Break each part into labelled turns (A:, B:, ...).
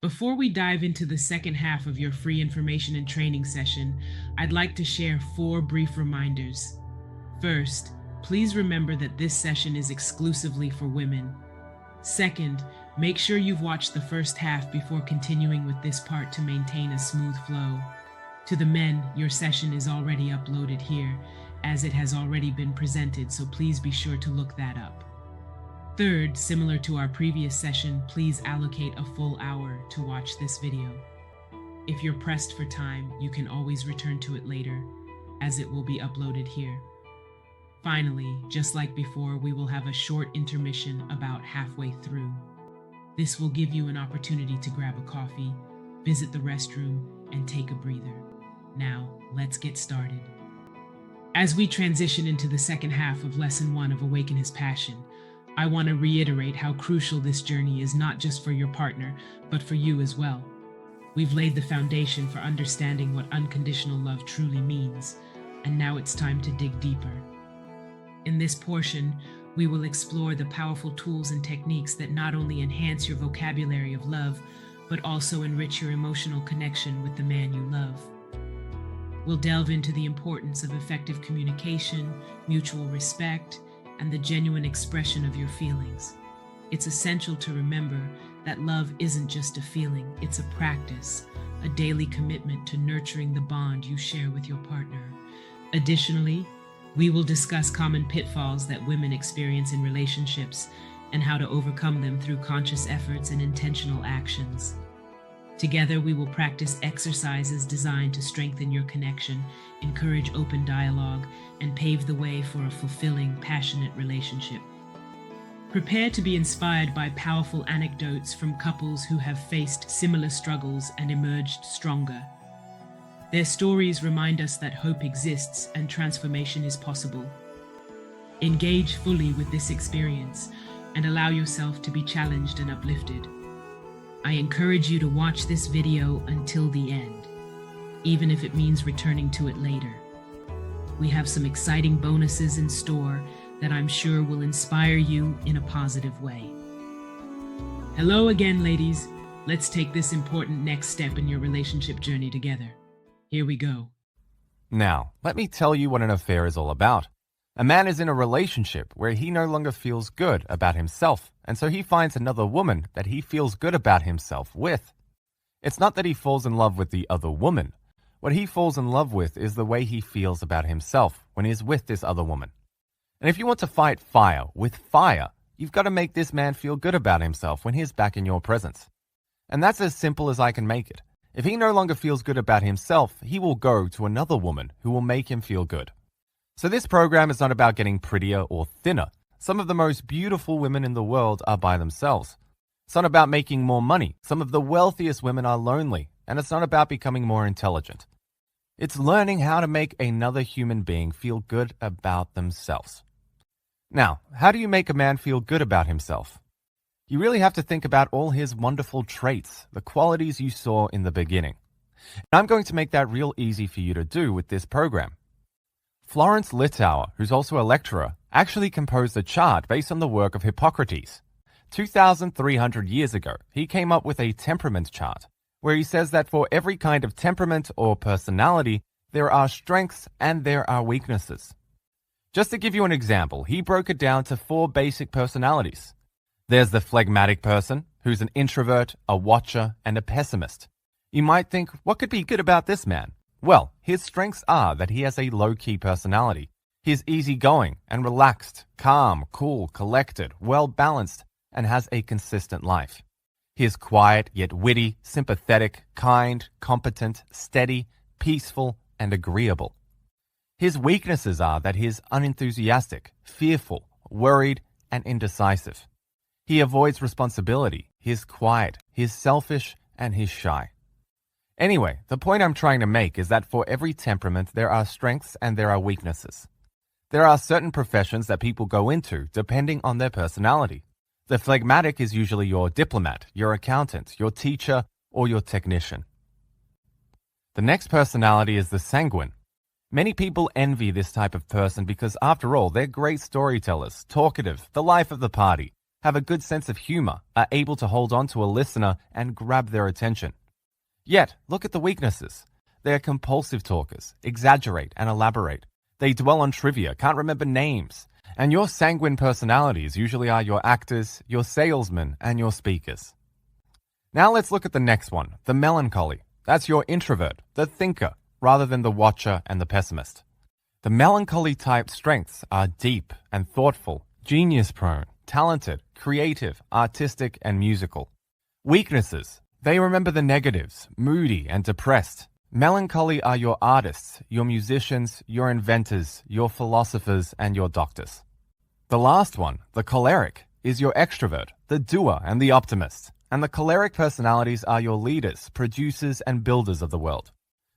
A: Before we dive into the second half of your free information and training session, I'd like to share 4 brief reminders. First, please remember that this session is exclusively for women. Second, make sure you've watched the first half before continuing with this part to maintain a smooth flow. To the men, your session is already uploaded here, as it has already been presented, so please be sure to look that up. Third, similar to our previous session, please allocate a full hour to watch this video. If you're pressed for time, you can always return to it later, as it will be uploaded here. Finally, just like before, we will have a short intermission about halfway through. This will give you an opportunity to grab a coffee, visit the restroom, and take a breather. Now, let's get started. As we transition into the second half of Lesson 1 of Awaken His Passion, I want to reiterate how crucial this journey is, not just for your partner, but for you as well. We've laid the foundation for understanding what unconditional love truly means, and now it's time to dig deeper. In this portion, we will explore the powerful tools and techniques that not only enhance your vocabulary of love, but also enrich your emotional connection with the man you love. We'll delve into the importance of effective communication, mutual respect, and the genuine expression of your feelings. It's essential to remember that love isn't just a feeling, it's a practice, a daily commitment to nurturing the bond you share with your partner. Additionally, we will discuss common pitfalls that women experience in relationships and how to overcome them through conscious efforts and intentional actions. Together, we will practice exercises designed to strengthen your connection, encourage open dialogue, and pave the way for a fulfilling, passionate relationship. Prepare to be inspired by powerful anecdotes from couples who have faced similar struggles and emerged stronger. Their stories remind us that hope exists and transformation is possible. Engage fully with this experience and allow yourself to be challenged and uplifted. I encourage you to watch this video until the end, even if it means returning to it later. We have some exciting bonuses in store that I'm sure will inspire you in a positive way. Hello again, ladies. Let's take this important next step in your relationship journey together. Here we go.
B: Now, let me tell you what an affair is all about. A man is in a relationship where he no longer feels good about himself, and so he finds another woman that he feels good about himself with. It's not that he falls in love with the other woman. What he falls in love with is the way he feels about himself when he is with this other woman. And if you want to fight fire with fire, you've got to make this man feel good about himself when he's back in your presence. And that's as simple as I can make it. If he no longer feels good about himself, he will go to another woman who will make him feel good. So this program is not about getting prettier or thinner. Some of the most beautiful women in the world are by themselves. It's not about making more money. Some of the wealthiest women are lonely. And it's not about becoming more intelligent. It's learning how to make another human being feel good about themselves. Now, how do you make a man feel good about himself? You really have to think about all his wonderful traits, the qualities you saw in the beginning. And I'm going to make that real easy for you to do with this program. Florence Littauer, who's also a lecturer, actually composed a chart based on the work of Hippocrates. 2,300 years ago, he came up with a temperament chart, where he says that for every kind of temperament or personality, there are strengths and there are weaknesses. Just to give you an example, he broke it down to 4 basic personalities. There's the phlegmatic person, who's an introvert, a watcher, and a pessimist. You might think, what could be good about this man? Well, his strengths are that he has a low-key personality. He's easygoing and relaxed, calm, cool, collected, well-balanced, and has a consistent life. He is quiet yet witty, sympathetic, kind, competent, steady, peaceful, and agreeable. His weaknesses are that he is unenthusiastic, fearful, worried, and indecisive. He avoids responsibility, he is quiet, he is selfish, and he's shy. Anyway, the point I'm trying to make is that for every temperament there are strengths and there are weaknesses. There are certain professions that people go into depending on their personality. The phlegmatic is usually your diplomat, your accountant, your teacher, or your technician. The next personality is the sanguine. Many people envy this type of person because, after all, they're great storytellers, talkative, the life of the party, have a good sense of humor, are able to hold on to a listener and grab their attention. Yet, look at the weaknesses. They are compulsive talkers, exaggerate and elaborate. They dwell on trivia, can't remember names. And your sanguine personalities usually are your actors, your salesmen, and your speakers. Now let's look at the next one, the melancholy. That's your introvert, the thinker, rather than the watcher and the pessimist. The melancholy type strengths are deep and thoughtful, genius-prone, talented, creative, artistic, and musical. Weaknesses. They remember the negatives, moody and depressed. Melancholy are your artists, your musicians, your inventors, your philosophers, and your doctors. The last one, the choleric, is your extrovert, the doer, and the optimist. And the choleric personalities are your leaders, producers, and builders of the world.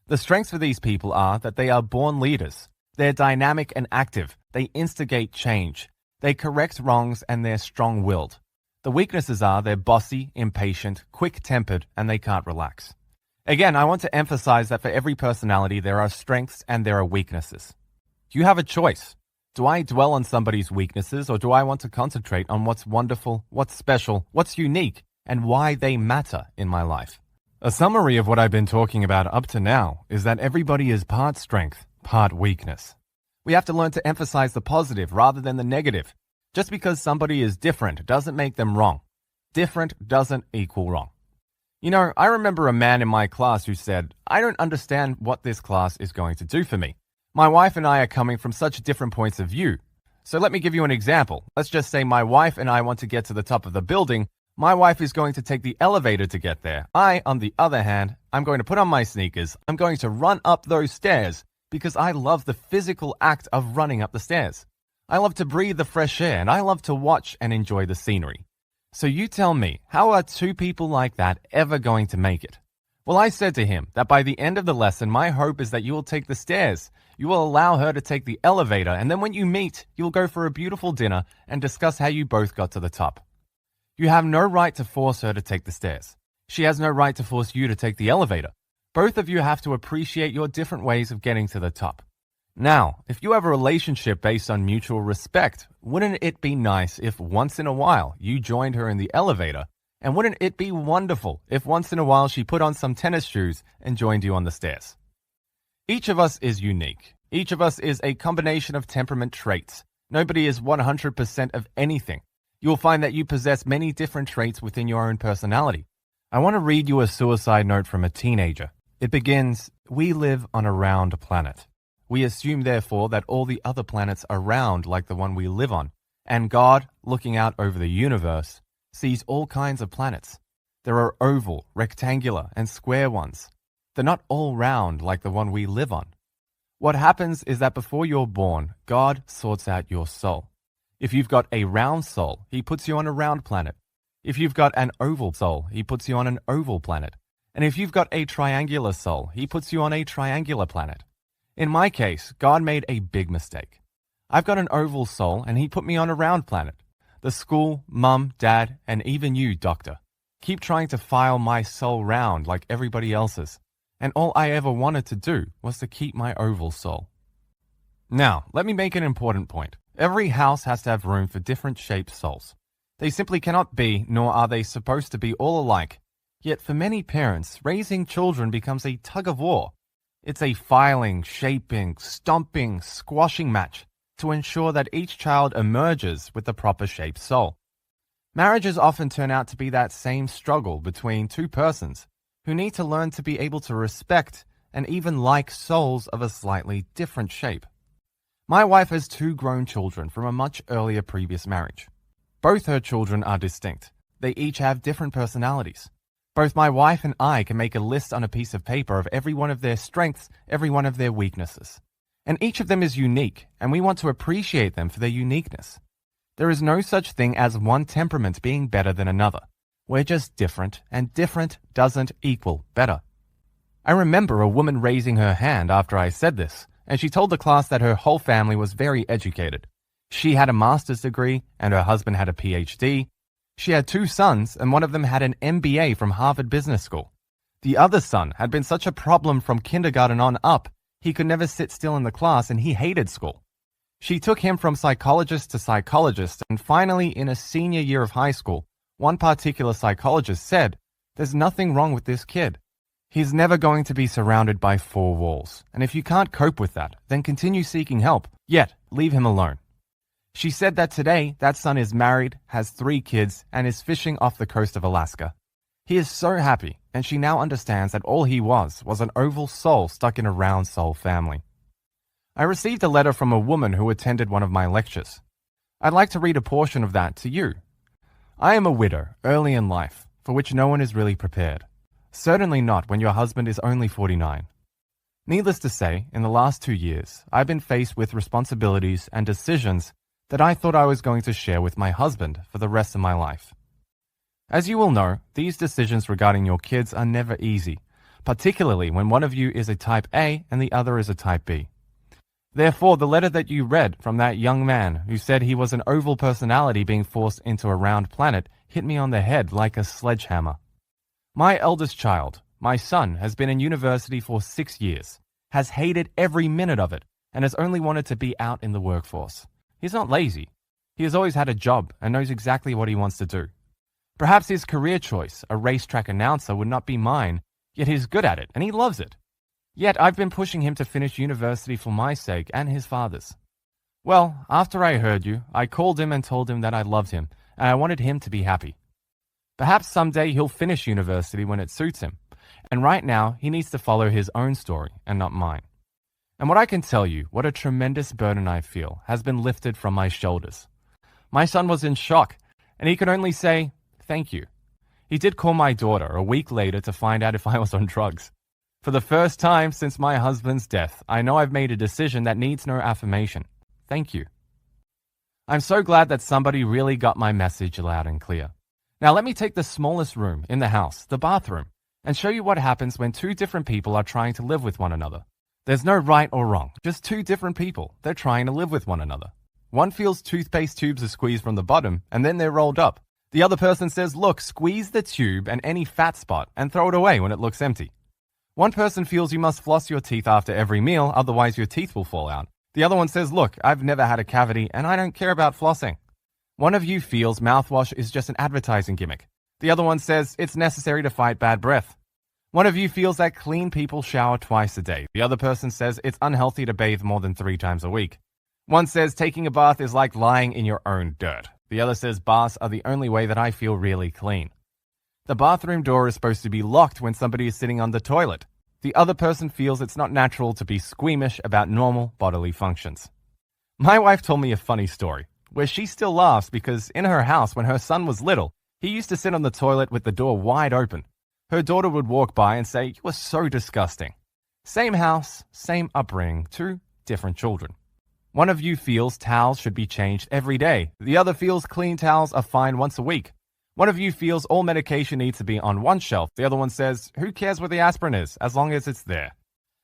B: The strengths for these people are that they are born leaders. They're dynamic and active. They instigate change. They correct wrongs, and they're strong-willed. The weaknesses are they're bossy, impatient, quick-tempered, and they can't relax. Again, I want to emphasize that for every personality, there are strengths and there are weaknesses. You have a choice. Do I dwell on somebody's weaknesses, or do I want to concentrate on what's wonderful, what's special, what's unique, and why they matter in my life? A summary of what I've been talking about up to now is that everybody is part strength, part weakness. We have to learn to emphasize the positive rather than the negative. Just because somebody is different doesn't make them wrong. Different doesn't equal wrong. You know, I remember a man in my class who said, "I don't understand what this class is going to do for me. My wife and I are coming from such different points of view. So let me give you an example. Let's just say my wife and I want to get to the top of the building. My wife is going to take the elevator to get there. I, on the other hand, I'm going to put on my sneakers. I'm going to run up those stairs because I love the physical act of running up the stairs. I love to breathe the fresh air, and I love to watch and enjoy the scenery. So you tell me, how are two people like that ever going to make it?" Well, I said to him that by the end of the lesson, my hope is that you will take the stairs. You will allow her to take the elevator, and then when you meet, you'll go for a beautiful dinner and discuss how you both got to the top. You have no right to force her to take the stairs. She has no right to force you to take the elevator. Both of you have to appreciate your different ways of getting to the top. Now, if you have a relationship based on mutual respect, wouldn't it be nice if once in a while you joined her in the elevator? And wouldn't it be wonderful if once in a while she put on some tennis shoes and joined you on the stairs? Each of us is unique. Each of us is a combination of temperament traits. Nobody is 100% of anything. You will find that you possess many different traits within your own personality. I want to read you a suicide note from a teenager. It begins, "We live on a round planet. We assume, therefore, that all the other planets are round like the one we live on. And God, looking out over the universe, sees all kinds of planets. There are oval, rectangular, and square ones. They're not all round like the one we live on. What happens is that before you're born, God sorts out your soul. If you've got a round soul, he puts you on a round planet. If you've got an oval soul, he puts you on an oval planet. And if you've got a triangular soul, he puts you on a triangular planet. In my case, God made a big mistake. I've got an oval soul, and he put me on a round planet. The school, mum, dad, and even you, doctor, keep trying to file my soul round like everybody else's. And all I ever wanted to do was to keep my oval soul." Now, let me make an important point. Every house has to have room for different shaped souls. They simply cannot be, nor are they supposed to be all alike. Yet for many parents, raising children becomes a tug of war. It's a filing, shaping, stomping, squashing match to ensure that each child emerges with the proper shaped soul. Marriages often turn out to be that same struggle between two persons who need to learn to be able to respect and even like souls of a slightly different shape. My wife has 2 grown children from a much earlier previous marriage. Both her children are distinct. They each have different personalities. Both my wife and I can make a list on a piece of paper of every one of their strengths, every one of their weaknesses. And each of them is unique, and we want to appreciate them for their uniqueness. There is no such thing as one temperament being better than another. We're just different, and different doesn't equal better. I remember a woman raising her hand after I said this, and she told the class that her whole family was very educated. She had a master's degree, and her husband had a PhD. She had 2 sons, and one of them had an MBA from Harvard Business School. The other son had been such a problem from kindergarten on up, he could never sit still in the class and he hated school. She took him from psychologist to psychologist, and finally, in a senior year of high school, one particular psychologist said, "There's nothing wrong with this kid. He's never going to be surrounded by four walls, and if you can't cope with that, then continue seeking help, yet leave him alone." She said that today, that son is married, has 3 kids, and is fishing off the coast of Alaska. He is so happy, and she now understands that all he was an oval soul stuck in a round soul family. I received a letter from a woman who attended one of my lectures. I'd like to read a portion of that to you. I am a widow, early in life, for which no one is really prepared. Certainly not when your husband is only 49. Needless to say, in the last 2 years, I've been faced with responsibilities and decisions that I thought I was going to share with my husband for the rest of my life. As you will know, these decisions regarding your kids are never easy, particularly when one of you is a type A and the other is a type B. Therefore, the letter that you read from that young man who said he was an oval personality being forced into a round planet hit me on the head like a sledgehammer. My eldest child, my son, has been in university for 6 years, has hated every minute of it, and has only wanted to be out in the workforce. He's not lazy. He has always had a job and knows exactly what he wants to do. Perhaps his career choice, a racetrack announcer, would not be mine, yet he's good at it and he loves it. Yet I've been pushing him to finish university for my sake and his father's. Well, after I heard you, I called him and told him that I loved him and I wanted him to be happy. Perhaps someday he'll finish university when it suits him, and right now he needs to follow his own story and not mine. And what I can tell you, what a tremendous burden I feel has been lifted from my shoulders. My son was in shock, and he could only say, "Thank you." He did call my daughter a week later to find out if I was on drugs. For the first time since my husband's death, I know I've made a decision that needs no affirmation. Thank you. I'm so glad that somebody really got my message loud and clear. Now let me take the smallest room in the house, the bathroom, and show you what happens when 2 different people are trying to live with one another. There's no right or wrong, just 2 different people. They're trying to live with one another. One feels toothpaste tubes are squeezed from the bottom and then they're rolled up. The other person says, "Look, squeeze the tube and any fat spot and throw it away when it looks empty." One person feels you must floss your teeth after every meal, otherwise your teeth will fall out. The other one says, "Look, I've never had a cavity and I don't care about flossing." One of you feels mouthwash is just an advertising gimmick. The other one says it's necessary to fight bad breath. One of you feels that clean people shower twice a day. The other person says it's unhealthy to bathe more than 3 times a week. One says taking a bath is like lying in your own dirt. The other says baths are the only way that I feel really clean. The bathroom door is supposed to be locked when somebody is sitting on the toilet. The other person feels it's not natural to be squeamish about normal bodily functions. My wife told me a funny story, where she still laughs because in her house when her son was little, he used to sit on the toilet with the door wide open. Her daughter would walk by and say, "You are so disgusting." Same house, same upbringing, 2 different children. One of you feels towels should be changed every day. The other feels clean towels are fine once a week. One of you feels all medication needs to be on one shelf. The other one says, "Who cares where the aspirin is, as long as it's there?"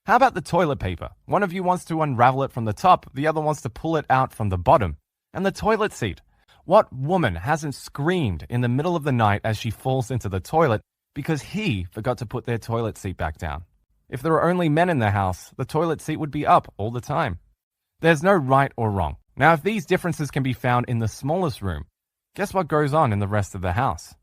B: How about the toilet paper? One of you wants to unravel it from the top. The other wants to pull it out from the bottom. And the toilet seat. What woman hasn't screamed in the middle of the night as she falls into the toilet because he forgot to put their toilet seat back down? If there were only men in the house, the toilet seat would be up all the time. There's no right or wrong. Now, if these differences can be found in the smallest room, guess what goes on in the rest of the house?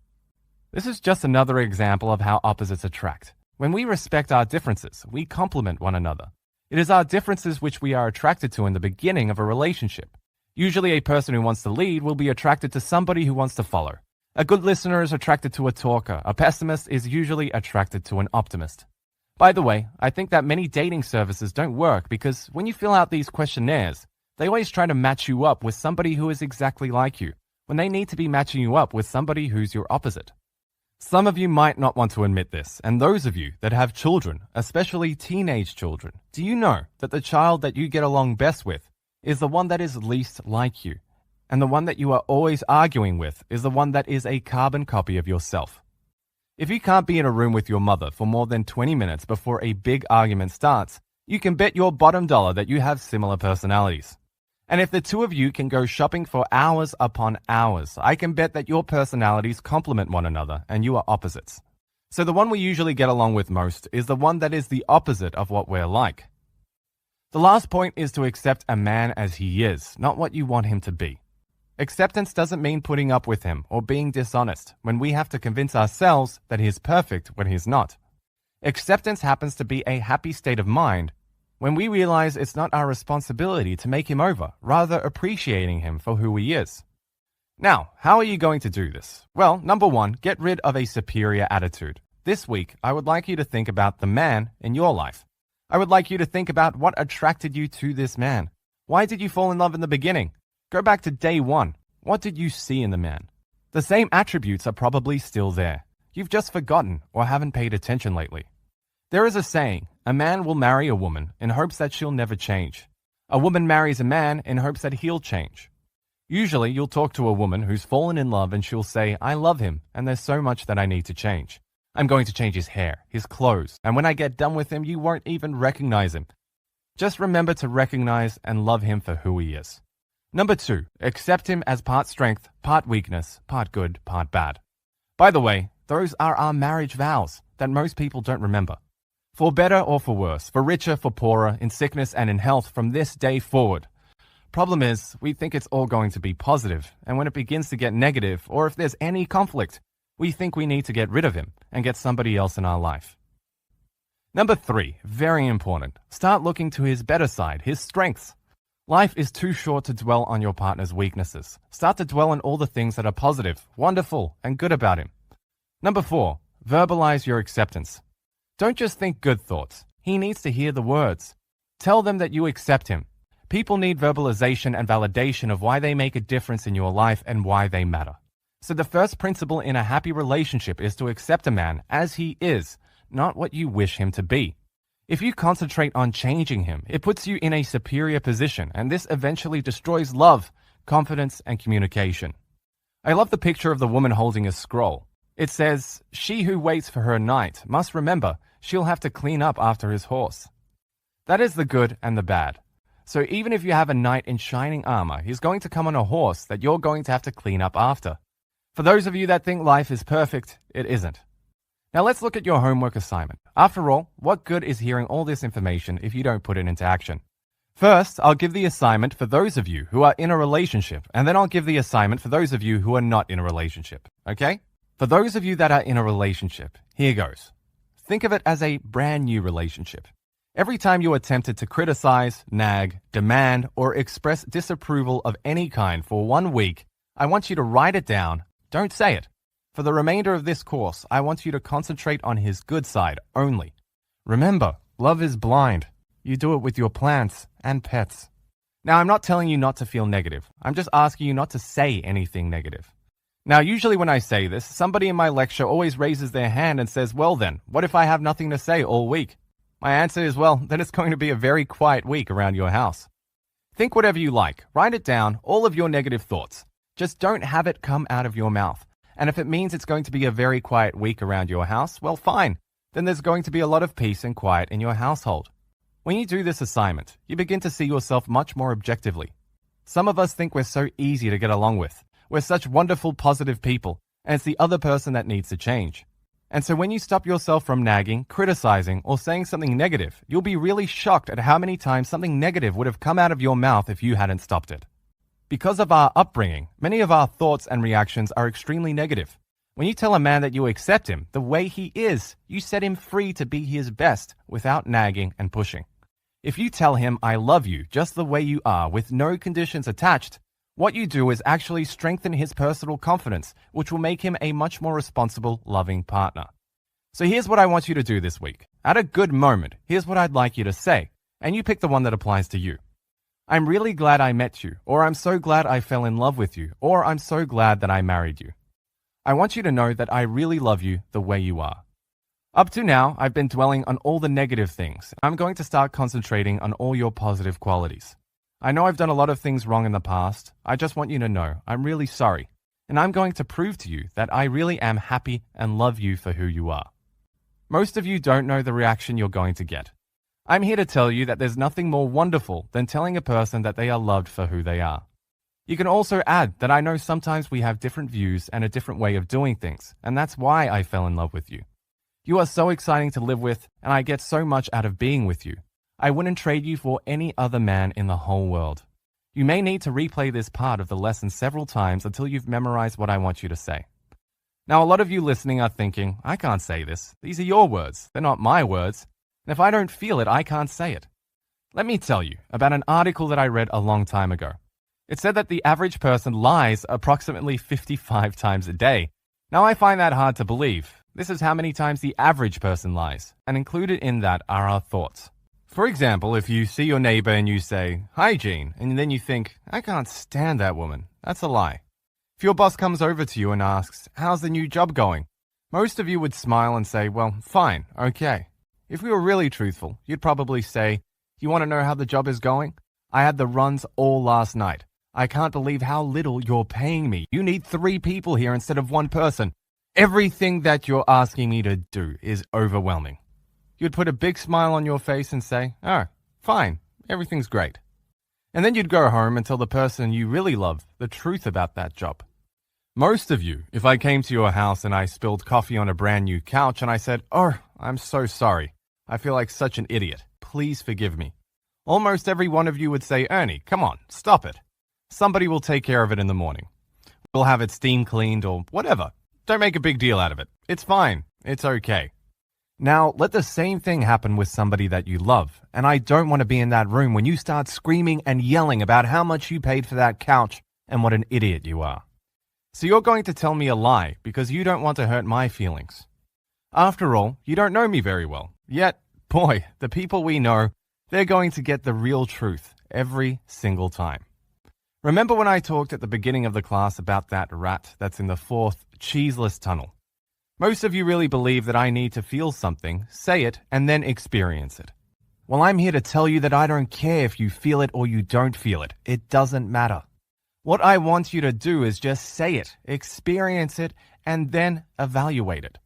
B: This is just another example of how opposites attract. When we respect our differences, we complement one another. It is our differences which we are attracted to in the beginning of a relationship. Usually a person who wants to lead will be attracted to somebody who wants to follow. A good listener is attracted to a talker. A pessimist is usually attracted to an optimist. By the way, I think that many dating services don't work because when you fill out these questionnaires, they always try to match you up with somebody who is exactly like you, when they need to be matching you up with somebody who's your opposite. Some of you might not want to admit this, and those of you that have children, especially teenage children, do you know that the child that you get along best with is the one that is least like you, and the one that you are always arguing with is the one that is a carbon copy of yourself? If you can't be in a room with your mother for more than 20 minutes before a big argument starts, you can bet your bottom dollar that you have similar personalities. And if the 2 of you can go shopping for hours upon hours, I can bet that your personalities complement one another and you are opposites. So the one we usually get along with most is the one that is the opposite of what we're like. The last point is to accept a man as he is, not what you want him to be. Acceptance doesn't mean putting up with him or being dishonest when we have to convince ourselves that he is perfect when he's not. Acceptance happens to be a happy state of mind when we realize it's not our responsibility to make him over, rather appreciating him for who he is. Now, how are you going to do this? Well, number one, get rid of a superior attitude. This week, I would like you to think about the man in your life. I would like you to think about what attracted you to this man. Why did you fall in love in the beginning? Go back to day one. What did you see in the man? The same attributes are probably still there. You've just forgotten or haven't paid attention lately. There is a saying, a man will marry a woman in hopes that she'll never change. A woman marries a man in hopes that he'll change. Usually, you'll talk to a woman who's fallen in love and she'll say, I love him and there's so much that I need to change. I'm going to change his hair, his clothes, and when I get done with him, you won't even recognize him. Just remember to recognize and love him for who he is. Number two, accept him as part strength, part weakness, part good, part bad. By the way, those are our marriage vows that most people don't remember. For better or for worse, for richer, for poorer, in sickness and in health from this day forward. Problem is, we think it's all going to be positive, and when it begins to get negative, or if there's any conflict, we think we need to get rid of him and get somebody else in our life. Number three, very important, start looking to his better side, his strengths. Life is too short to dwell on your partner's weaknesses. Start to dwell on all the things that are positive, wonderful, and good about him. Number four, verbalize your acceptance. Don't just think good thoughts. He needs to hear the words. Tell them that you accept him. People need verbalization and validation of why they make a difference in your life and why they matter. So the first principle in a happy relationship is to accept a man as he is, not what you wish him to be. If you concentrate on changing him, it puts you in a superior position, and this eventually destroys love, confidence, and communication. I love the picture of the woman holding a scroll. It says, she who waits for her knight must remember she'll have to clean up after his horse. That is the good and the bad. So even if you have a knight in shining armor, he's going to come on a horse that you're going to have to clean up after. For those of you that think life is perfect, it isn't. Now let's look at your homework assignment. After all, what good is hearing all this information if you don't put it into action? First, I'll give the assignment for those of you who are in a relationship, and then I'll give the assignment for those of you who are not in a relationship, okay? For those of you that are in a relationship, here goes. Think of it as a brand new relationship. Every time you are tempted to criticize, nag, demand, or express disapproval of any kind for 1 week, I want you to write it down. Don't say it. For the remainder of this course, I want you to concentrate on his good side only. Remember, love is blind. You do it with your plants and pets. Now, I'm not telling you not to feel negative. I'm just asking you not to say anything negative. Now, usually when I say this, somebody in my lecture always raises their hand and says, well then, what if I have nothing to say all week? My answer is, well, then it's going to be a very quiet week around your house. Think whatever you like. Write it down, all of your negative thoughts. Just don't have it come out of your mouth. And if it means it's going to be a very quiet week around your house, well, fine. Then there's going to be a lot of peace and quiet in your household. When you do this assignment, you begin to see yourself much more objectively. Some of us think we're so easy to get along with. We're such wonderful, positive people, and it's the other person that needs to change. And so when you stop yourself from nagging, criticizing, or saying something negative, you'll be really shocked at how many times something negative would have come out of your mouth if you hadn't stopped it. Because of our upbringing, many of our thoughts and reactions are extremely negative. When you tell a man that you accept him the way he is, you set him free to be his best without nagging and pushing. If you tell him, I love you just the way you are with no conditions attached, what you do is actually strengthen his personal confidence, which will make him a much more responsible, loving partner. So here's what I want you to do this week. At a good moment, here's what I'd like you to say, and you pick the one that applies to you. I'm really glad I met you, or I'm so glad I fell in love with you, or I'm so glad that I married you. I want you to know that I really love you the way you are. Up to now, I've been dwelling on all the negative things. I'm going to start concentrating on all your positive qualities. I know I've done a lot of things wrong in the past. I just want you to know I'm really sorry, and I'm going to prove to you that I really am happy and love you for who you are. Most of you don't know the reaction you're going to get. I'm here to tell you that there's nothing more wonderful than telling a person that they are loved for who they are. You can also add that I know sometimes we have different views and a different way of doing things, and that's why I fell in love with you. You are so exciting to live with, and I get so much out of being with you. I wouldn't trade you for any other man in the whole world. You may need to replay this part of the lesson several times until you've memorized what I want you to say. Now, a lot of you listening are thinking, I can't say this. These are your words. They're not my words. And if I don't feel it, I can't say it. Let me tell you about an article that I read a long time ago. It said that the average person lies approximately 55 times a day. Now, I find that hard to believe. This is how many times the average person lies, and included in that are our thoughts. For example, if you see your neighbor and you say, "Hi, Jean," and then you think, "I can't stand that woman," that's a lie. If your boss comes over to you and asks, "How's the new job going?" most of you would smile and say, "Well, fine, okay." If we were really truthful, you'd probably say, "You want to know how the job is going? I had the runs all last night. I can't believe how little you're paying me. You need 3 people here instead of 1 person. Everything that you're asking me to do is overwhelming." You'd put a big smile on your face and say, "Oh, fine, everything's great." And then you'd go home and tell the person you really love the truth about that job. Most of you, if I came to your house and I spilled coffee on a brand new couch and I said, "Oh, I'm so sorry. I feel like such an idiot. Please forgive me." Almost every one of you would say, "Ernie, come on, stop it. Somebody will take care of it in the morning. We'll have it steam cleaned or whatever. Don't make a big deal out of it. It's fine. It's okay." Now, let the same thing happen with somebody that you love, and I don't want to be in that room when you start screaming and yelling about how much you paid for that couch and what an idiot you are. So you're going to tell me a lie because you don't want to hurt my feelings. After all, you don't know me very well. Yet, boy, the people we know, they're going to get the real truth every single time. Remember when I talked at the beginning of the class about that rat that's in the 4th cheeseless tunnel? Most of you really believe that I need to feel something, say it, and then experience it. Well, I'm here to tell you that I don't care if you feel it or you don't feel it. It doesn't matter. What I want you to do is just say it, experience it, and then evaluate it.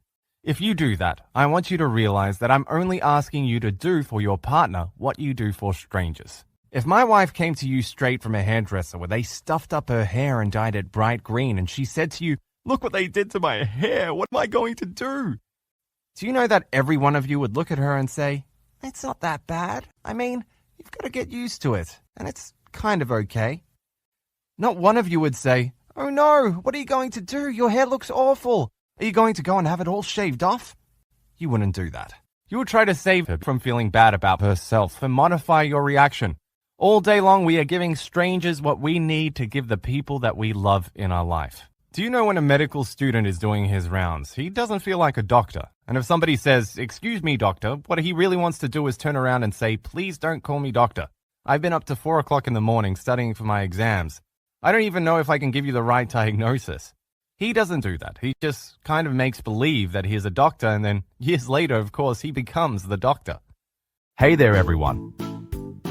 B: If you do that, I want you to realize that I'm only asking you to do for your partner what you do for strangers. If my wife came to you straight from a hairdresser where they stuffed up her hair and dyed it bright green and she said to you, "Look what they did to my hair. What am I going to do?" Do you know that every one of you would look at her and say, "It's not that bad. I mean, you've got to get used to it, and it's kind of okay." Not one of you would say, "Oh no, what are you going to do? Your hair looks awful. Are you going to go and have it all shaved off?" You wouldn't do that. You would try to save her from feeling bad about herself and modify your reaction. All day long, we are giving strangers what we need to give the people that we love in our life. Do you know when a medical student is doing his rounds, he doesn't feel like a doctor. And if somebody says, "Excuse me, doctor," what he really wants to do is turn around and say, "Please don't call me doctor. I've been up to 4 o'clock in the morning studying for my exams. I don't even know if I can give you the right diagnosis." He doesn't do that. He just kind of makes believe that he is a doctor, and then years later, of course, he becomes the doctor. Hey there, everyone.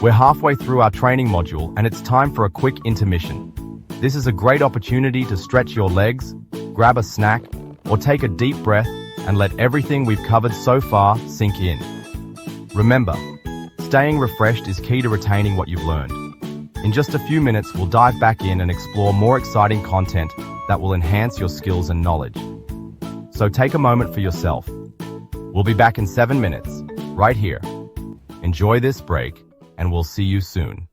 B: We're halfway through our training module, and it's time for a quick intermission. This is a great opportunity to stretch your legs, grab a snack, or take a deep breath and let everything we've covered so far sink in. Remember, staying refreshed is key to retaining what you've learned. In just a few minutes, we'll dive back in and explore more exciting content that will enhance your skills and knowledge. So take a moment for yourself. We'll be back in 7 minutes, right here. Enjoy this break, and we'll see you soon.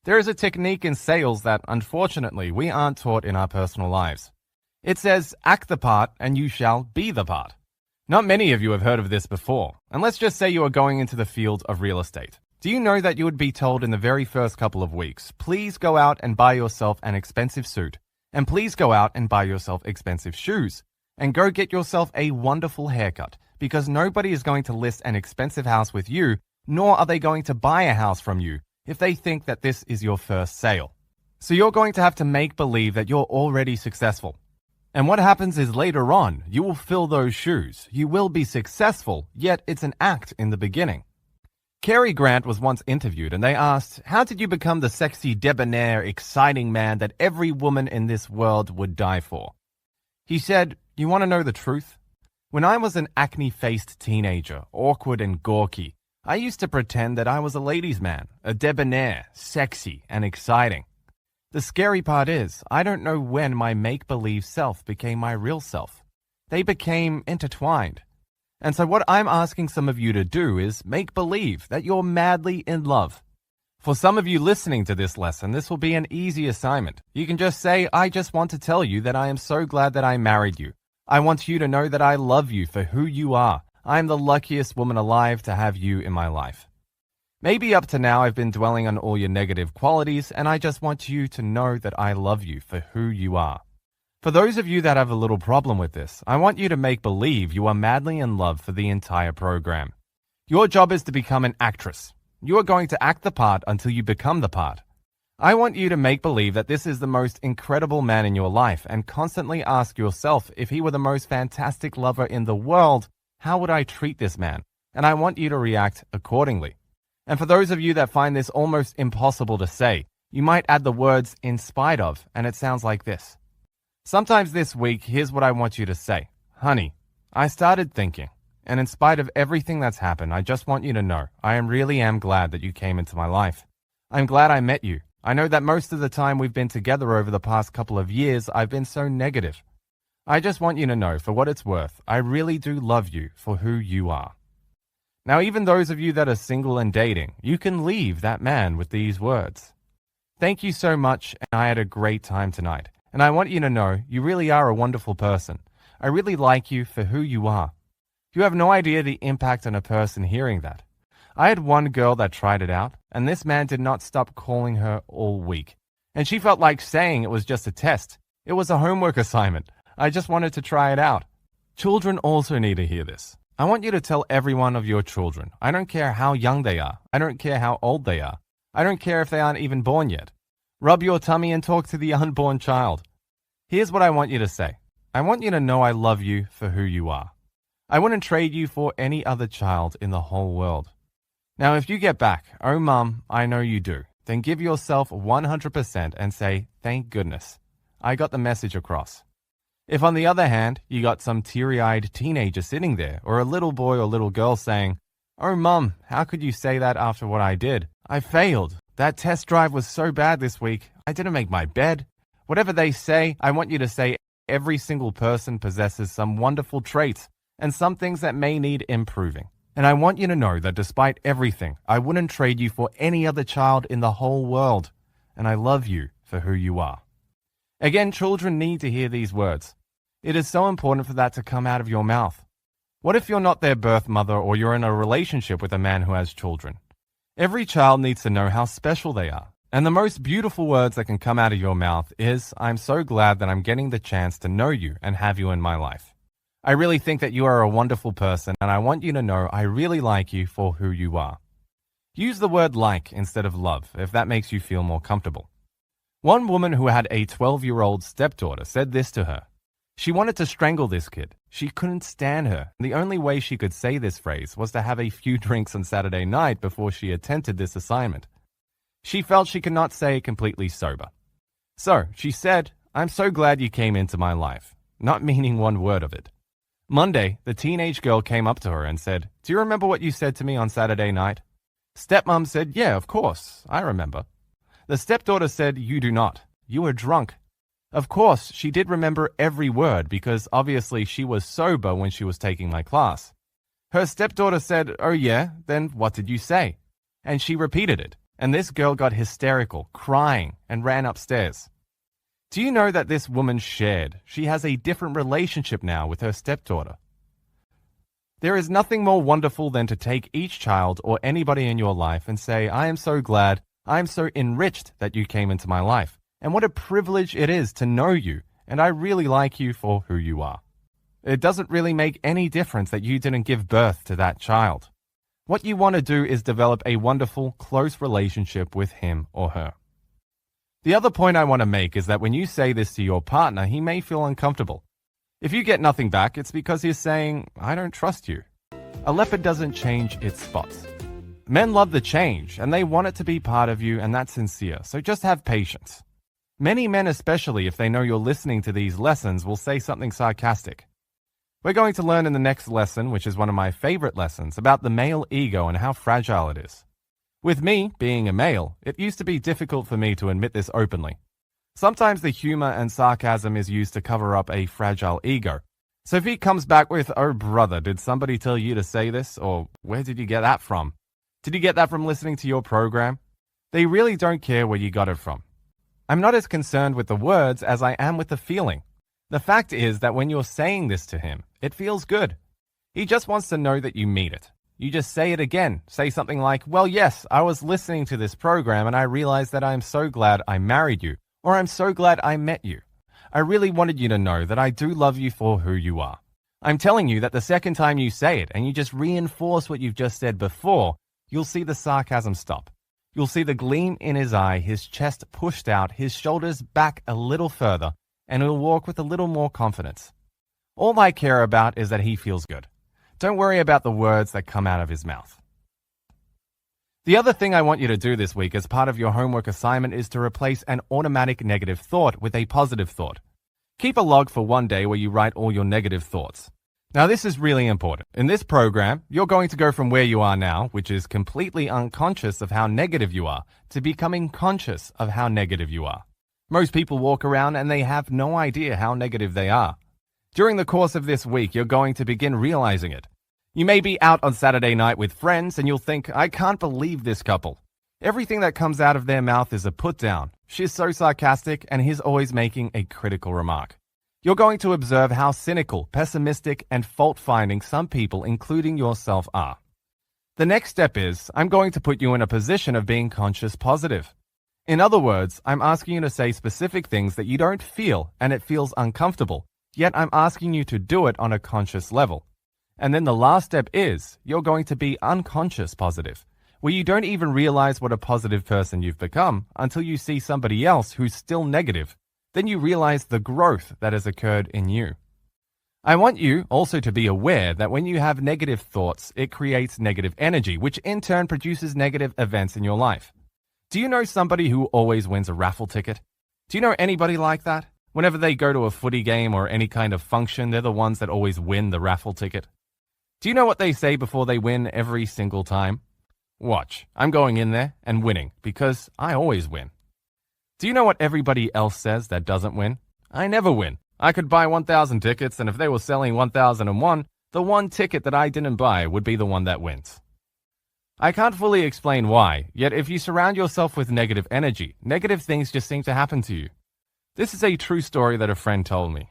B: There is a technique in sales that, unfortunately, we aren't taught in our personal lives. It says, act the part and you shall be the part. Not many of you have heard of this before, and let's just say you are going into the field of real estate. Do you know that you would be told in the very first couple of weeks, please go out and buy yourself an expensive suit, and please go out and buy yourself expensive shoes, and go get yourself a wonderful haircut, because nobody is going to list an expensive house with you, nor are they going to buy a house from you if they think that this is your first sale. So you're going to have to make believe that you're already successful. And what happens is later on, you will fill those shoes. You will be successful, yet it's an act in the beginning. Cary Grant was once interviewed and they asked, how did you become the sexy, debonair, exciting man that every woman in this world would die for? He said, you want to know the truth? When I was an acne-faced teenager, awkward and gawky, I used to pretend that I was a ladies' man, a debonair, sexy, and exciting. The scary part is, I don't know when my make-believe self became my real self. They became intertwined. And so what I'm asking some of you to do is make believe that you're madly in love. For some of you listening to this lesson, this will be an easy assignment. You can just say, I just want to tell you that I am so glad that I married you. I want you to know that I love you for who you are. I am the luckiest woman alive to have you in my life. Maybe up to now I've been dwelling on all your negative qualities, and I just want you to know that I love you for who you are. For those of you that have a little problem with this, I want you to make believe you are madly in love for the entire program. Your job is to become an actress. You are going to act the part until you become the part. I want you to make believe that this is the most incredible man in your life and constantly ask yourself, if he were the most fantastic lover in the world, how would I treat this man? And I want you to react accordingly. And for those of you that find this almost impossible to say, you might add the words in spite of, and it sounds like this. Sometimes this week, here's what I want you to say. Honey, I started thinking, and in spite of everything that's happened, I just want you to know, I really am glad that you came into my life. I'm glad I met you. I know that most of the time we've been together over the past couple of years, I've been so negative. I just want you to know, for what it's worth, I really do love you for who you are. Now, even those of you that are single and dating, you can leave that man with these words. Thank you so much, and I had a great time tonight. And I want you to know, you really are a wonderful person. I really like you for who you are. You have no idea the impact on a person hearing that. I had one girl that tried it out, and this man did not stop calling her all week. And she felt like saying it was just a test. It was a homework assignment. I just wanted to try it out. Children also need to hear this. I want you to tell every one of your children. I don't care how young they are. I don't care how old they are. I don't care if they aren't even born yet. Rub your tummy and talk to the unborn child. Here's what I want you to say. I want you to know I love you for who you are. I wouldn't trade you for any other child in the whole world. Now, if you get back, oh mum, I know you do, then give yourself 100% and say, thank goodness. I got the message across. If on the other hand, you got some teary-eyed teenager sitting there, or a little boy or little girl saying, oh mum, how could you say that after what I did? I failed. That test drive was so bad this week. I didn't make my bed. Whatever they say, I want you to say every single person possesses some wonderful traits and some things that may need improving. And I want you to know that despite everything, I wouldn't trade you for any other child in the whole world. And I love you for who you are. Again, children need to hear these words. It is so important for that to come out of your mouth. What if you're not their birth mother or you're in a relationship with a man who has children? Every child needs to know how special they are. And the most beautiful words that can come out of your mouth is, I'm so glad that I'm getting the chance to know you and have you in my life. I really think that you are a wonderful person, and I want you to know I really like you for who you are. Use the word like instead of love, if that makes you feel more comfortable. One woman who had a 12-year-old stepdaughter said this to her. She wanted to strangle this kid. She couldn't stand her. The only way she could say this phrase was to have a few drinks on Saturday night before she attempted this assignment. She felt she could not say it completely sober. So she said, I'm so glad you came into my life, not meaning one word of it. Monday, the teenage girl came up to her and said, do you remember what you said to me on Saturday night? Stepmom said, yeah, of course, I remember. The stepdaughter said, you do not. You were drunk. Of course, she did remember every word because obviously she was sober when she was taking my class. Her stepdaughter said, oh yeah, then what did you say? And she repeated it. and this girl got hysterical, crying, and ran upstairs. Do you know that this woman shared she has a different relationship now with her stepdaughter? There is nothing more wonderful than to take each child or anybody in your life and say, I am so glad, I am so enriched that you came into my life, and what a privilege it is to know you, and I really like you for who you are. It doesn't really make any difference that you didn't give birth to that child. What you want to do is develop a wonderful, close relationship with him or her. The other point I want to make is that when you say this to your partner, he may feel uncomfortable. If you get nothing back, it's because he's saying, I don't trust you. A leopard doesn't change its spots. Men love the change, and they want it to be part of you, and that's sincere, so just have patience. Many men, especially if they know you're listening to these lessons, will say something sarcastic. We're going to learn in the next lesson, which is one of my favorite lessons, about the male ego and how fragile it is. With me, being a male, it used to be difficult for me to admit this openly. Sometimes the humor and sarcasm is used to cover up a fragile ego. So if he comes back with, oh brother, did somebody tell you to say this? Or where did you get that from? Did you get that from listening to your program? They really don't care where you got it from. I'm not as concerned with the words as I am with the feeling. The fact is that when you're saying this to him, it feels good. He just wants to know that you mean it. You just say it again. Say something like, well, yes, I was listening to this program and I realized that I'm so glad I married you, or I'm so glad I met you. I really wanted you to know that I do love you for who you are. I'm telling you that the second time you say it and you just reinforce what you've just said before, you'll see the sarcasm stop. You'll see the gleam in his eye, his chest pushed out, his shoulders back a little further, and he'll walk with a little more confidence. All I care about is that he feels good. Don't worry about the words that come out of his mouth. The other thing I want you to do this week as part of your homework assignment is to replace an automatic negative thought with a positive thought. Keep a log for one day where you write all your negative thoughts. Now, this is really important. In this program, you're going to go from where you are now, which is completely unconscious of how negative you are, to becoming conscious of how negative you are. Most people walk around and they have no idea how negative they are. During the course of this week, you're going to begin realizing it. You may be out on Saturday night with friends and you'll think, I can't believe this couple. Everything that comes out of their mouth is a put down. She's so sarcastic and he's always making a critical remark. You're going to observe how cynical, pessimistic, and fault-finding some people, including yourself, are. The next step is, I'm going to put you in a position of being conscious positive. In other words, I'm asking you to say specific things that you don't feel and it feels uncomfortable, yet I'm asking you to do it on a conscious level. And then the last step is, you're going to be unconscious positive, where you don't even realize what a positive person you've become until you see somebody else who's still negative. Then you realize the growth that has occurred in you. I want you also to be aware that when you have negative thoughts, it creates negative energy, which in turn produces negative events in your life. Do you know somebody who always wins a raffle ticket? Do you know anybody like that? Whenever they go to a footy game or any kind of function, they're the ones that always win the raffle ticket. Do you know what they say before they win every single time? Watch, I'm going in there and winning because I always win. Do you know what everybody else says that doesn't win? I never win. I could buy 1,000 tickets, and if they were selling 1,001, the one ticket that I didn't buy would be the one that wins. I can't fully explain why, yet if you surround yourself with negative energy, negative things just seem to happen to you. This is a true story that a friend told me.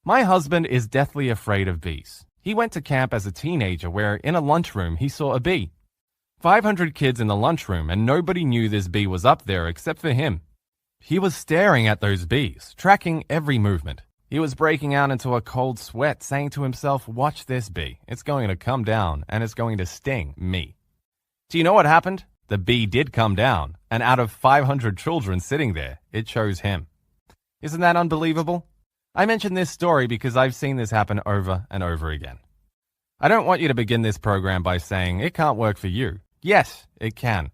B: My husband is deathly afraid of bees. He went to camp as a teenager where, in a lunchroom, he saw a bee. 500 kids in the lunchroom, and nobody knew this bee was up there except for him. He was staring at those bees, tracking every movement. He was breaking out into a cold sweat, saying to himself, watch this bee. It's going to come down, and it's going to sting me. Do you know what happened? The bee did come down, and out of 500 children sitting there, it chose him. Isn't that unbelievable? I mention this story because I've seen this happen over and over again. I don't want you to begin this program by saying, it can't work for you. Yes, it can.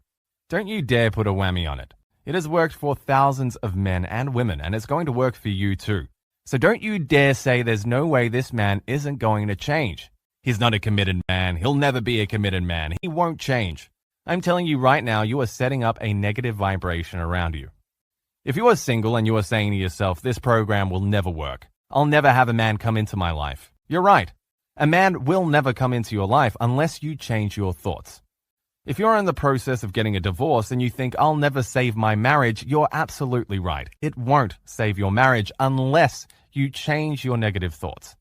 B: Don't you dare put a whammy on it. It has worked for thousands of men and women, and it's going to work for you too. So don't you dare say there's no way this man isn't going to change. He's not a committed man. He'll never be a committed man. He won't change. I'm telling you right now, you are setting up a negative vibration around you. If you are single and you are saying to yourself, this program will never work. I'll never have a man come into my life. You're right. A man will never come into your life unless you change your thoughts. If you're in the process of getting a divorce and you think, I'll never save my marriage, you're absolutely right. It won't save your marriage unless you change your negative thoughts.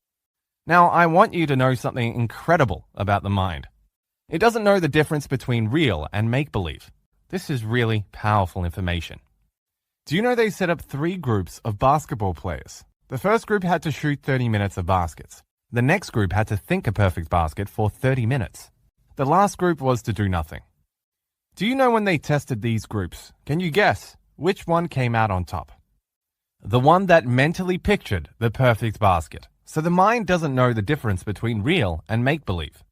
B: Now, I want you to know something incredible about the mind. It doesn't know the difference between real and make-believe. This is really powerful information. Do you know they set up 3 groups of basketball players? The first group had to shoot 30 minutes of baskets. The next group had to think a perfect basket for 30 minutes. The last group was to do nothing. Do you know when they tested these groups? Can you guess which one came out on top? The one that mentally pictured the perfect basket. So the mind doesn't know the difference between real and make-believe.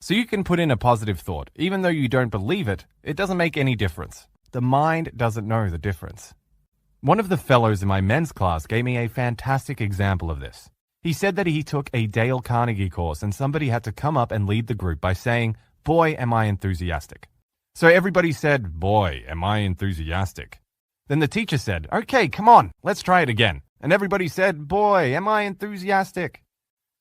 B: So you can put in a positive thought. Even though you don't believe it, it doesn't make any difference. The mind doesn't know the difference. One of the fellows in my men's class gave me a fantastic example of this. He said that he took a Dale Carnegie course and somebody had to come up and lead the group by saying, "Boy, am I enthusiastic." So everybody said, "Boy, am I enthusiastic." Then the teacher said, "Okay, come on, let's try it again." And everybody said, "Boy, am I enthusiastic."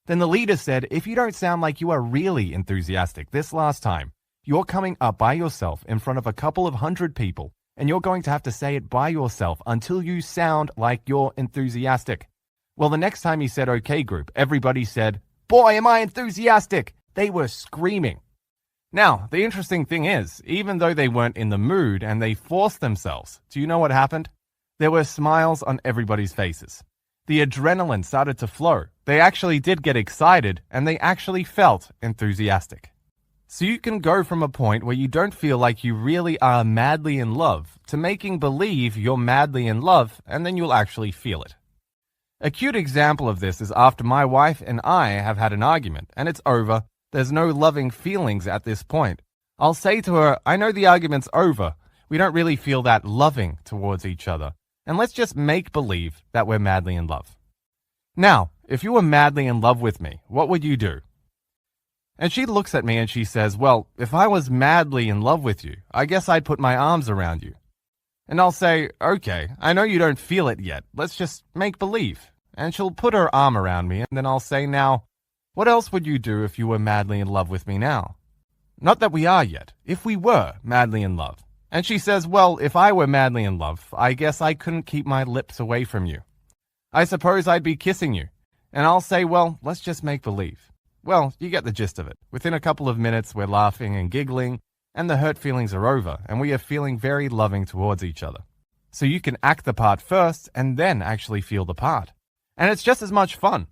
B: Then the leader said, "If you don't sound like you are really enthusiastic this last time, you're coming up by yourself in front of a couple of hundred people, and you're going to have to say it by yourself until you sound like you're enthusiastic." Well, the next time he said, "Okay, group," everybody said, "Boy, am I enthusiastic." They were screaming. Now, the interesting thing is, even though they weren't in the mood and they forced themselves, do you know what happened? There were smiles on everybody's faces. The adrenaline started to flow. They actually did get excited and they actually felt enthusiastic. So you can go from a point where you don't feel like you really are madly in love to making believe you're madly in love, and then you'll actually feel it. A cute example of this is after my wife and I have had an argument and it's over. There's no loving feelings at this point. I'll say to her, "I know the argument's over. We don't really feel that loving towards each other. And let's just make believe that we're madly in love." Now, if you were madly in love with me, what would you do? And she looks at me and she says, "Well, if I was madly in love with you, I guess I'd put my arms around you." And I'll say, "Okay, I know you don't feel it yet. Let's just make believe." And she'll put her arm around me and then I'll say, "Now, what else would you do if you were madly in love with me now?" Not that we are yet. If we were madly in love. And she says, "Well, if I were madly in love, I guess I couldn't keep my lips away from you. I suppose I'd be kissing you." And I'll say, "Well, let's just make believe." Well, you get the gist of it. Within a couple of minutes, we're laughing and giggling, and the hurt feelings are over, and we are feeling very loving towards each other. So you can act the part first, and then actually feel the part. And it's just as much fun.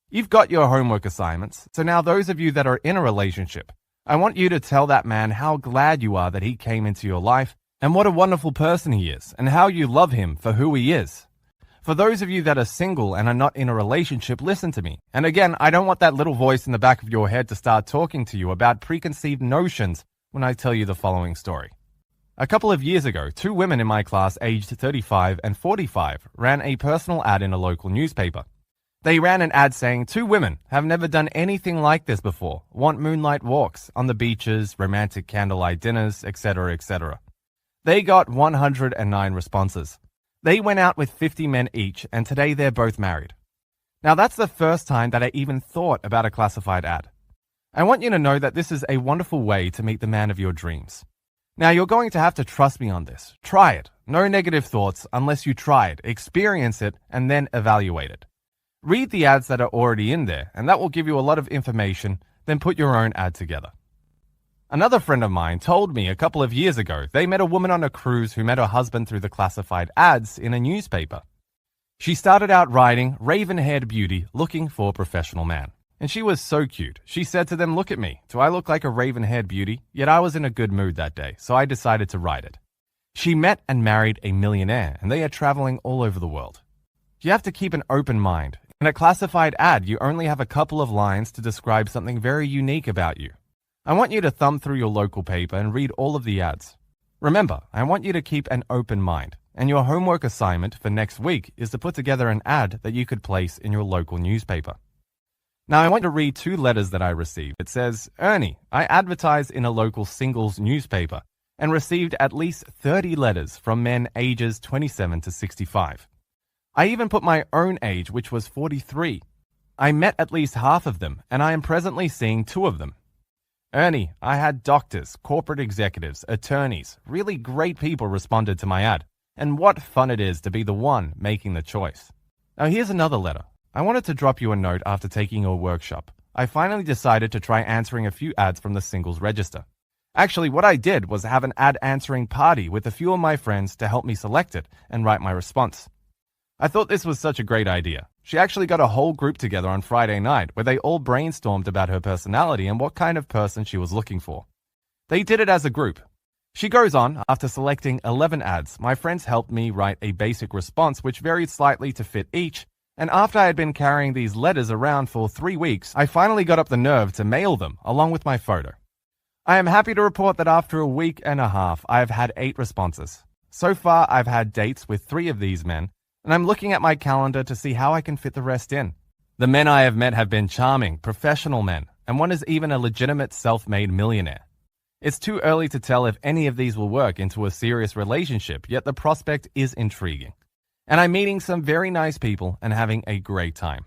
B: You've got your homework assignments, so now those of you that are in a relationship, I want you to tell that man how glad you are that he came into your life, and what a wonderful person he is, and how you love him for who he is. For those of you that are single and are not in a relationship, listen to me. And again, I don't want that little voice in the back of your head to start talking to you about preconceived notions when I tell you the following story. A couple of years ago, 2 women in my class aged 35 and 45 ran a personal ad in a local newspaper. They ran an ad saying, "2 women have never done anything like this before, want moonlight walks on the beaches, romantic candlelight dinners, etc., etc." They got 109 responses. They went out with 50 men each, and today they're both married. Now that's the first time that I even thought about a classified ad. I want you to know that this is a wonderful way to meet the man of your dreams. Now you're going to have to trust me on this. Try it. No negative thoughts unless you try it, experience it, and then evaluate it. Read the ads that are already in there, and that will give you a lot of information, then put your own ad together. Another friend of mine told me a couple of years ago they met a woman on a cruise who met her husband through the classified ads in a newspaper. She started out writing "raven-haired beauty looking for professional man." And she was so cute. She said to them, "Look at me. Do I look like a raven-haired beauty?" Yet I was in a good mood that day, so I decided to write it. She met and married a millionaire, and they are traveling all over the world. You have to keep an open mind. In a classified ad, you only have a couple of lines to describe something very unique about you. I want you to thumb through your local paper and read all of the ads. Remember, I want you to keep an open mind, and your homework assignment for next week is to put together an ad that you could place in your local newspaper. Now, I want to read 2 letters that I received. It says, "Ernie, I advertised in a local singles newspaper and received at least 30 letters from men ages 27 to 65. I even put my own age, which was 43. I met at least half of them, and I am presently seeing 2 of them. Ernie, I had doctors, corporate executives, attorneys, really great people responded to my ad. And what fun it is to be the one making the choice. Now here's another letter. I wanted to drop you a note after taking your workshop. I finally decided to try answering a few ads from the singles register. Actually, what I did was have an ad answering party with a few of my friends to help me select it and write my response. I thought this was such a great idea. She actually got a whole group together on Friday night where they all brainstormed about her personality and what kind of person she was looking for. They did it as a group. She goes on, after selecting 11 ads, my friends helped me write a basic response which varied slightly to fit each, and after I had been carrying these letters around for 3 weeks, I finally got up the nerve to mail them along with my photo. I am happy to report that after a week and a half, I have had 8 responses. So far, I've had dates with 3 of these men, and I'm looking at my calendar to see how I can fit the rest in. The men I have met have been charming, professional men, and one is even a legitimate self-made millionaire. It's too early to tell if any of these will work into a serious relationship, yet the prospect is intriguing. And I'm meeting some very nice people and having a great time.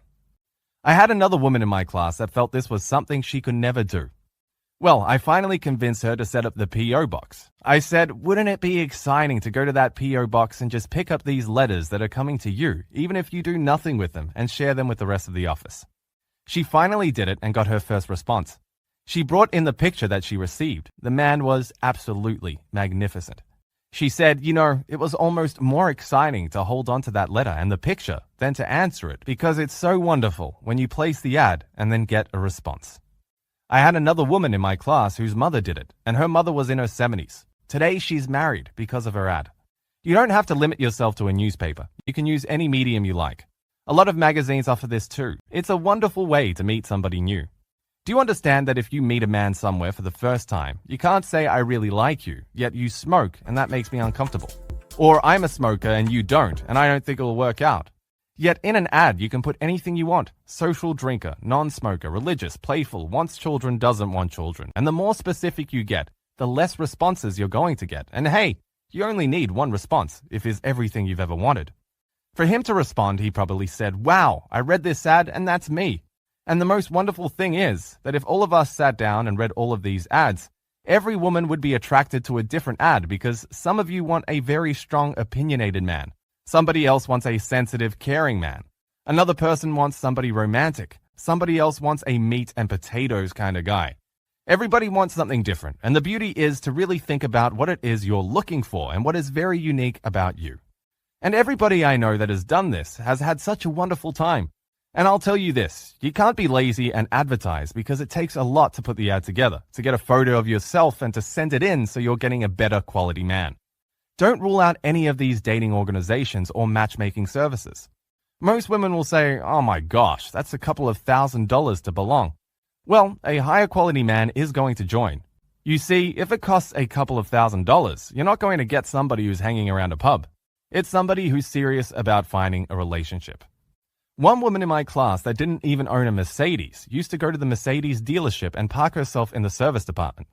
B: I had another woman in my class that felt this was something she could never do. Well, I finally convinced her to set up the P.O. box. I said, wouldn't it be exciting to go to that P.O. box and just pick up these letters that are coming to you, even if you do nothing with them, and share them with the rest of the office? She finally did it and got her first response. She brought in the picture that she received. The man was absolutely magnificent. She said, it was almost more exciting to hold on to that letter and the picture than to answer it because it's so wonderful when you place the ad and then get a response. I had another woman in my class whose mother did it, and her mother was in her 70s. Today she's married because of her ad. You don't have to limit yourself to a newspaper. You can use any medium you like. A lot of magazines offer this too. It's a wonderful way to meet somebody new. Do you understand that if you meet a man somewhere for the first time, you can't say I really like you, yet you smoke and that makes me uncomfortable? Or I'm a smoker and you don't, and I don't think it'll work out. Yet in an ad, you can put anything you want. Social drinker, non-smoker, religious, playful, wants children, doesn't want children. And the more specific you get, the less responses you're going to get. And hey, you only need one response if it's everything you've ever wanted. For him to respond, he probably said, wow, I read this ad and that's me. And the most wonderful thing is that if all of us sat down and read all of these ads, every woman would be attracted to a different ad because some of you want a very strong, opinionated man. Somebody else wants a sensitive, caring man. Another person wants somebody romantic. Somebody else wants a meat and potatoes kind of guy. Everybody wants something different, and the beauty is to really think about what it is you're looking for and what is very unique about you. And everybody I know that has done this has had such a wonderful time. And I'll tell you this, you can't be lazy and advertise because it takes a lot to put the ad together, to get a photo of yourself and to send it in so you're getting a better quality man. Don't rule out any of these dating organizations or matchmaking services. Most women will say, oh my gosh, that's a couple of $1,000s to belong. Well, a higher quality man is going to join. You see, if it costs a couple of $1,000s, you're not going to get somebody who's hanging around a pub. It's somebody who's serious about finding a relationship. One woman in my class that didn't even own a Mercedes used to go to the Mercedes dealership and park herself in the service department.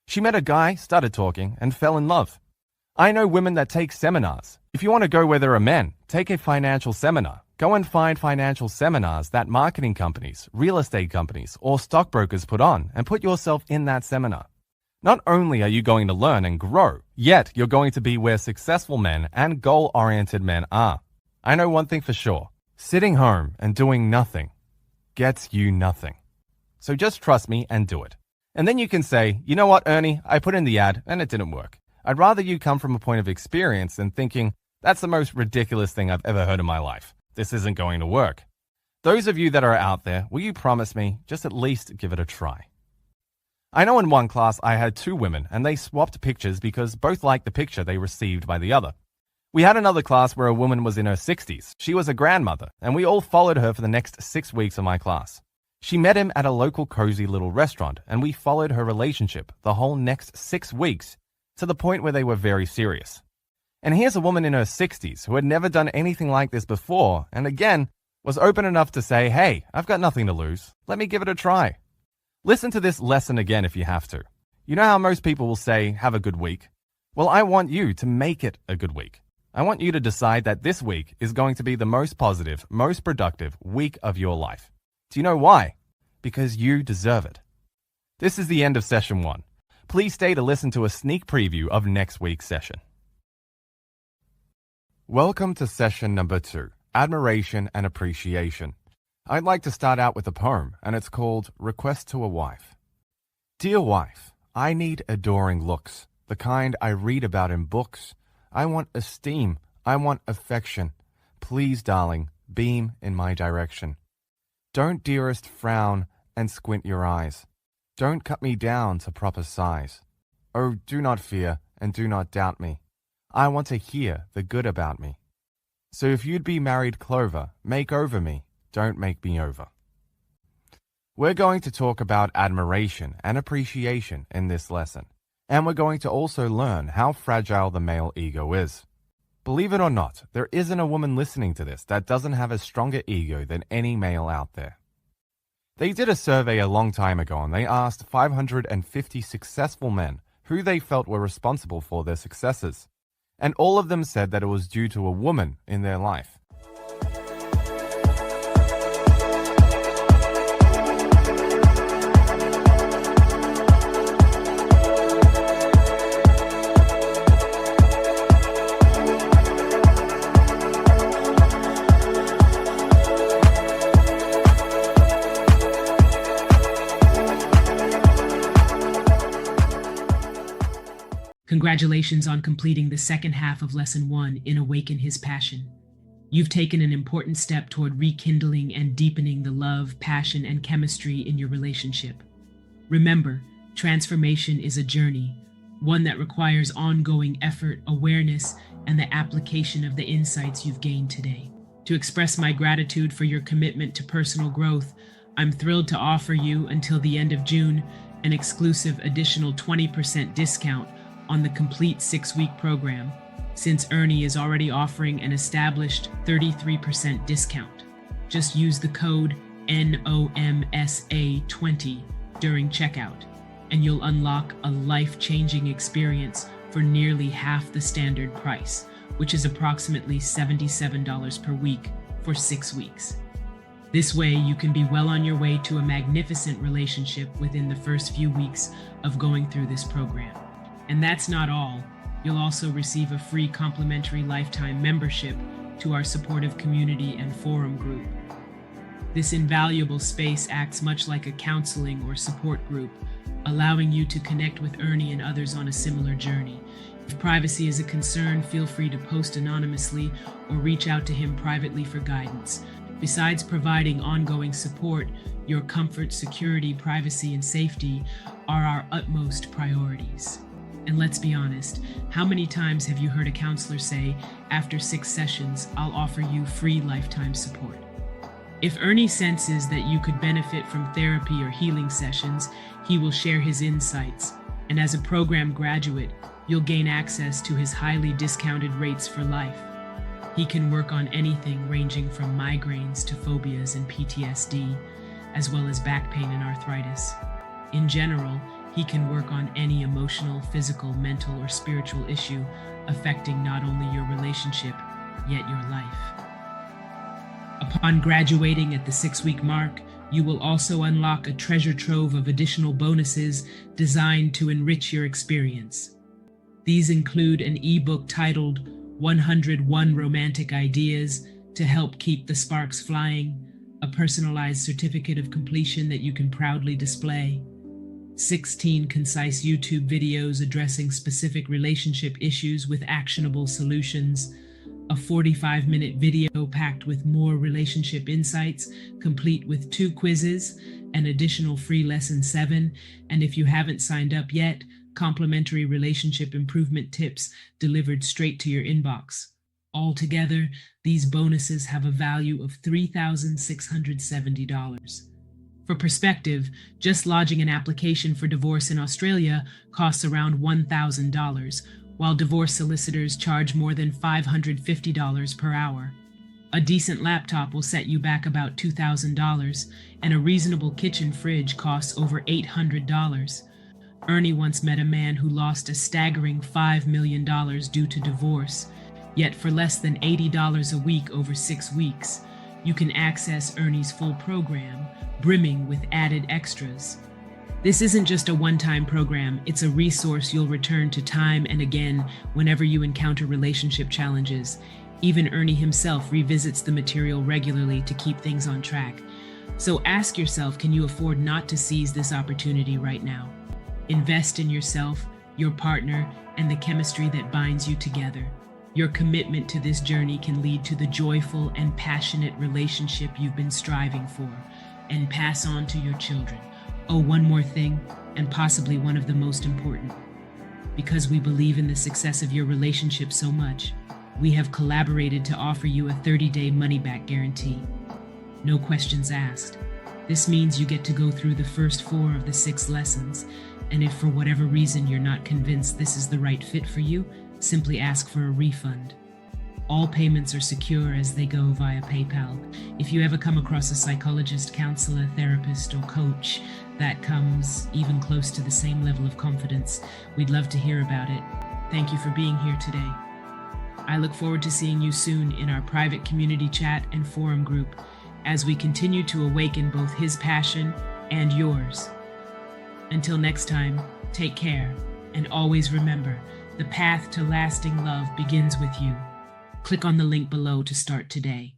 B: She met a guy, started talking, and fell in love. I know women that take seminars. If you want to go where there are men, take a financial seminar. Go and find financial seminars that marketing companies, real estate companies, or stockbrokers put on and put yourself in that seminar. Not only are you going to learn and grow, yet you're going to be where successful men and goal-oriented men are. I know one thing for sure. Sitting home and doing nothing gets you nothing. So just trust me and do it. And then you can say, you know what, Ernie, I put in the ad and it didn't work. I'd rather you come from a point of experience than thinking, that's the most ridiculous thing I've ever heard in my life. This isn't going to work. Those of you that are out there, will you promise me just at least give it a try? I know in one class I had 2 women and they swapped pictures because both liked the picture they received by the other. We had another class where a woman was in her 60s. She was a grandmother, and we all followed her for the next 6 weeks of my class. She met him at a local cozy little restaurant, and we followed her relationship the whole next 6 weeks to the point where they were very serious. And here's a woman in her 60s who had never done anything like this before, and again, was open enough to say, hey, I've got nothing to lose. Let me give it a try. Listen to this lesson again if you have to. You know how most people will say, have a good week? Well, I want you to make it a good week. I want you to decide that this week is going to be the most positive, most productive week of your life. Do you know why? Because you deserve it. This is the end of session 1. Please stay to listen to a sneak preview of next week's session. Welcome to session number 2, Admiration and Appreciation. I'd like to start out with a poem, and it's called Request to a Wife. Dear wife, I need adoring looks, the kind I read about in books. I want esteem, I want affection. Please, darling, beam in my direction. Don't, dearest, frown and squint your eyes. Don't cut me down to proper size. Oh, do not fear and do not doubt me. I want to hear the good about me. So if you'd be married clover, make over me, don't make me over. We're going to talk about admiration and appreciation in this lesson, and we're going to also learn how fragile the male ego is. Believe it or not, there isn't a woman listening to this that doesn't have a stronger ego than any male out there. They did a survey a long time ago, and they asked 550 successful men who they felt were responsible for their successes. And all of them said that it was due to a woman in their life.
A: Congratulations on completing the second half of Lesson 1 in Awaken His Passion. You've taken an important step toward rekindling and deepening the love, passion, and chemistry in your relationship. Remember, transformation is a journey, one that requires ongoing effort, awareness, and the application of the insights you've gained today. To express my gratitude for your commitment to personal growth, I'm thrilled to offer you, until the end of June, an exclusive additional 20% discount on the complete 6-week program, since Ernie is already offering an established 33% discount. Just use the code NOMSA20 during checkout, and you'll unlock a life-changing experience for nearly half the standard price, which is approximately $77 per week for 6 weeks. This way, you can be well on your way to a magnificent relationship within the first few weeks of going through this program. And that's not all. You'll also receive a free complimentary lifetime membership to our supportive community and forum group. This invaluable space acts much like a counseling or support group, allowing you to connect with Ernie and others on a similar journey. If privacy is a concern, feel free to post anonymously or reach out to him privately for guidance. Besides providing ongoing support, your comfort, security, privacy, and safety are our utmost priorities. And let's be honest, how many times have you heard a counselor say, after 6 sessions, I'll offer you free lifetime support? If Ernie senses that you could benefit from therapy or healing sessions, he will share his insights. And as a program graduate, you'll gain access to his highly discounted rates for life. He can work on anything ranging from migraines to phobias and PTSD, as well as back pain and arthritis. In general, he can work on any emotional, physical, mental, or spiritual issue affecting not only your relationship, yet your life. Upon graduating at the 6-week mark, you will also unlock a treasure trove of additional bonuses designed to enrich your experience. These include an ebook titled 101 Romantic Ideas to help keep the sparks flying, a personalized certificate of completion that you can proudly display, 16 concise YouTube videos addressing specific relationship issues with actionable solutions, a 45-minute video packed with more relationship insights, complete with 2 quizzes, an additional free lesson 7, and if you haven't signed up yet, complimentary relationship improvement tips delivered straight to your inbox. Altogether, these bonuses have a value of $3,670. For perspective, just lodging an application for divorce in Australia costs around $1,000, while divorce solicitors charge more than $550 per hour. A decent laptop will set you back about $2,000, and a reasonable kitchen fridge costs over $800. Ernie once met a man who lost a staggering $5 million due to divorce, yet for less than $80 a week over 6 weeks, you can access Ernie's full program, brimming with added extras. This isn't just a one-time program, it's a resource you'll return to time and again whenever you encounter relationship challenges. Even Ernie himself revisits the material regularly to keep things on track. So ask yourself, can you afford not to seize this opportunity right now? Invest in yourself, your partner, and the chemistry that binds you together. Your commitment to this journey can lead to the joyful and passionate relationship you've been striving for, and pass on to your children. Oh, one more thing, and possibly one of the most important. Because we believe in the success of your relationship so much, we have collaborated to offer you a 30-day money-back guarantee. No questions asked. This means you get to go through the first 4 of the 6 lessons, and if for whatever reason you're not convinced this is the right fit for you, simply ask for a refund. All payments are secure as they go via PayPal. If you ever come across a psychologist, counselor, therapist, or coach that comes even close to the same level of confidence, we'd love to hear about it. Thank you for being here today. I look forward to seeing you soon in our private community chat and forum group as we continue to awaken both his passion and yours. Until next time, take care, and always remember, the path to lasting love begins with you. Click on the link below to start today.